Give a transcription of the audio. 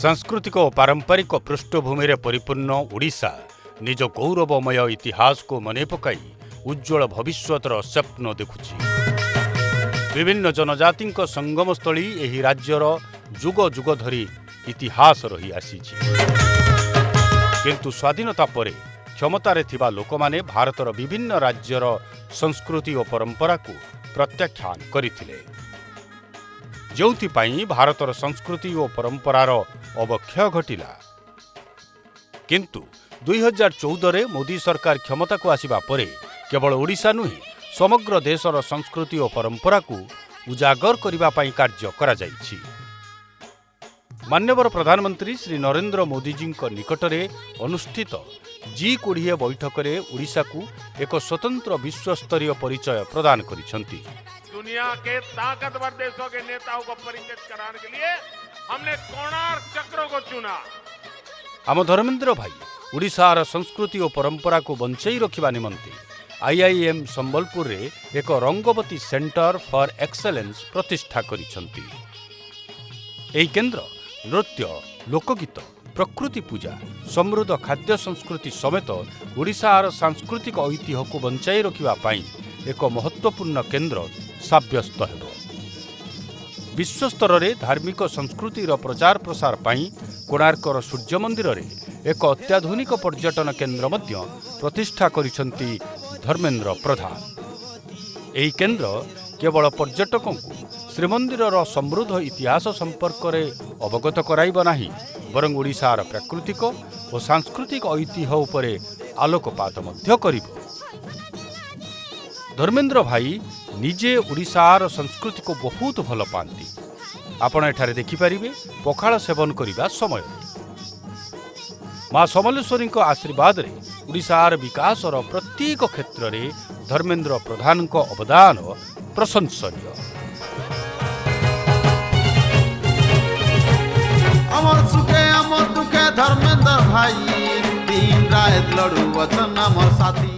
सांस्कृतिक और पारंपरिक पृष्ठभूमि रे परिपूर्ण ओडिशा निज गौरवमय इतिहास को मने पकाई उज्जवल भविष्यतर स्वप्न देखुछि। विभिन्न जनजाति संगमस्थली एही राज्यर जुग जुग धरी इतिहास रही आसीछि। किंतु स्वाधीनता परे क्षमतारे थिबा लोकमाने भारतर विभिन्न राज्यर संस्कृति और परंपरा को प्रत्याख्यान करथिले, जोंथिपाई भारतर संस्कृति और परंपरार अवक्षय घटिला। किंतु 2014 रे मोदी सरकार क्षमता को आसिबा परे केवल ओडिशा नुहे समग्र देशर संस्कृति और परंपरा को उजागर करिबा पई कार्य करा जाइछि। माननीय प्रधानमंत्री श्री नरेंद्र मोदी जी निकटरे अनुष्ठित G20 बैठक रे ओडिशा को एक स्वतंत्र विश्वस्तरीय परिचय प्रदान करिसंती। दुनिया के ताकतवर देशों के नेताओं को परिचित कराने के लिए हमने कोणार्क चक्र को चुना। आम धर्मेंद्र भाई ओडिशार संस्कृति और परंपरा को बंचाई रखिबा निमंते IIM संबलपुर रे एक रंगवती सेंटर फॉर एक्सेलेंस प्रतिष्ठा करिसंती। एही केंद्र नृत्य, लोकगीत, प्रकृति पूजा, समृद्ध खाद्य संस्कृति समेत ओडिशार सांस्कृतिक ऐतिह्य को बंचाई रखिबा पाई एक महत्वपूर्ण केंद्र साब्यस्त हेबो। विश्वस्तर रे धार्मिक संस्कृतिर प्रचार प्रसार पाई कोणार्कर सूर्य मंदिर रे एक अत्याधुनिक पर्यटन केंद्र मध्य प्रतिष्ठा करिसंती धर्मेंद्र प्रधान। एही केंद्र केवल पर्यटकों को श्रीमंदिरर समृद्ध इतिहास संपर्क रे अवगत कराइब नाही, बरं ओडिशार प्राकृतिक और सांस्कृतिक ऐतिह्य उपरे आलोकपात मध्य करिब। धर्मेंद्र भाई निजे ओडिशार संस्कृति को बहुत भल पाती। आपण एठारे देखिपारिबे पखाळ सेवन करिबा समय माँ समलेश्वरी आशीर्वाद रे ओडिशार विकासर प्रत्येक क्षेत्र रे धर्मेंद्र प्रधान को अवदान प्रशंसनीय। अमर सुखे अमर दुखे धर्मेंद्र भाई दिन रात लड़ू वचन अमर साथी।